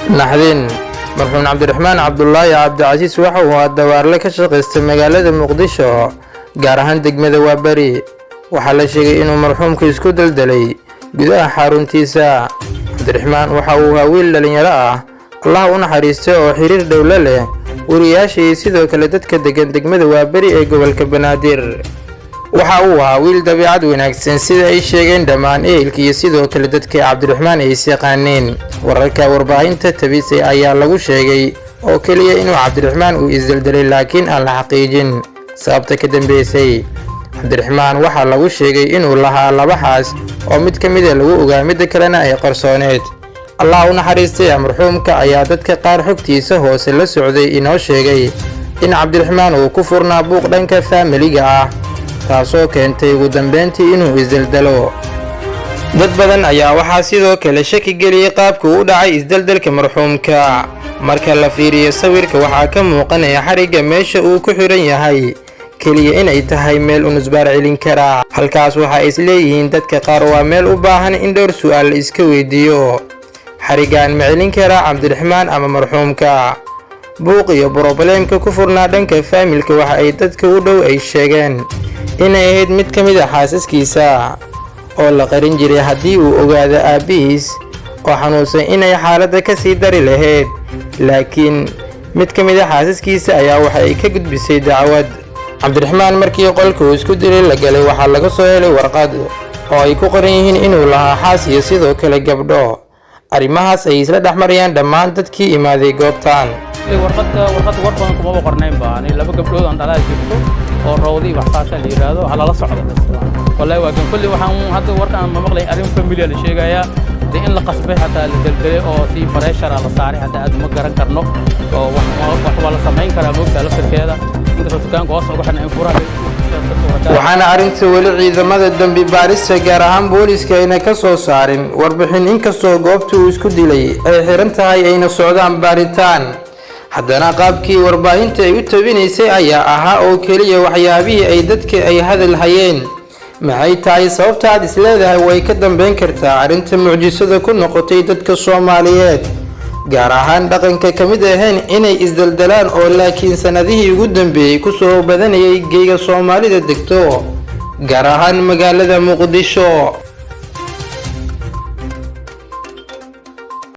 naxdin marxuum cabdiraxmaan cabdullaahi cabdicasiis waxa uu dawaarle ka shaqaystay magaalada muqdisho gaar ahaan degmada waabari waxaa la sheegay inuu marxuumku isku daldalay gudaha xaruntiisa. cabdiraxmaan waxa uu ahaa wiil dhalinyaro ah allah u naxariistay oo xiriir dhowle leh wariyaasha iyo sidoo kale dadka degan degmada waabari ee gobolka banaadir. waxa uu ahaa wiil dabiicad wanaagsan sida ay sheegeen dhammaan ehelka iyo sidoo kale dadka cabdiraxmaan ay yaqaaneen. wararka warbaahinta tabisay ayaa lagu sheegay oo kaliya inuu cabdiraxmaan uu isdaldalay laakiin aan la xaqiijin sababta ka dambeysay. cabdiraxmaan waxaa lagu sheegay inuu lahaa laba xaas oo mid ka mid ah lagu ogaa midda kalena ay qarsooneed. allah u naxariistay marxuumka ayaa dadka qaar xogtiisa hoose la socday inoo sheegay in cabdiraxmaan uu ku furnaa buuq dhanka faamiliga ah taasoo keentay ugu dambeyntii inuu isdaldalo. dad badan ayaa waxaa sidoo kale shaki geliyay qaabka u dhacay isdaldalka marxuumka. marka la fiiriyo sawirka waxaa ka muuqanaya xarigga meesha uu ku xiran yahay keliya inay tahay meel u nusbaar celin kara. halkaas waxaa is leeyihiin dadka qaar waa meel u baahan in dhowr su'aal la iska weydiiyo. xariggaan ma celin karaa cabdiraxmaan ama marxuumka? buuq iyo brobleemka ku furnaa dhanka faamilka waxa ay dadka u dhow ay sheegeen inay ahayd mid ka mid ah xaasaskiisa oo la qarin jiray haddii uu ogaado aabbihiis oo xanuunsan inay xaaladda ka sii dari lahayd. laakiin mid ka mid ah xaasaskiisa ayaa waxa ay ka gudbisay dacwad. cabdiraxmaan markii qolka uu isku dilay la galay waxaa laga soo helay warqad oo ay ku qoran yihiin inuu lahaa xaas iyo sidoo kale gabdho. arrimahaas ay isla dhexmarayaan dhammaan dadkii imaaday goobtan. warqadda warqadan kuma qornaynba ani laba gabdhood aan dhalaa jirto oo roodi wax saasa la yiraahdo hala la socdo wallahi waa kan kulli waxaan hadda warkaan ma maqlay arrin family la sheegaya in la qasbay hatta la dalgalay oo si pressure la saaray hatta aad ma garan karno oo wax wala sameyn kara moogta laftirkeeda inta dukaanka hoos uga xanaan furaha waxaana arrinta weli ciidamada dambi baarista gaar ahaan booliska ayna ka soo saarin warbixin inkastoo goobta uu isku dilay ay xiran tahay ayna socdaan baaritaan. haddana qaabkii warbaahinta ay u tabinaysay ayaa ahaa oo keliya waxyaabihii ay dadka ay hadal hayeen. maxay tahay sababta aad isleedahay way ka dambeyn kartaa arrinta mucjisada ku noqotay dadka Soomaaliyeed gaar ahaan dhaqanka ka mid ahayn inay isdaldalaan oo laakiin sanadihii ugu dambeeyay ku soo badanayay geega Soomaalida degto gaar ahaan magaalada Muqdisho.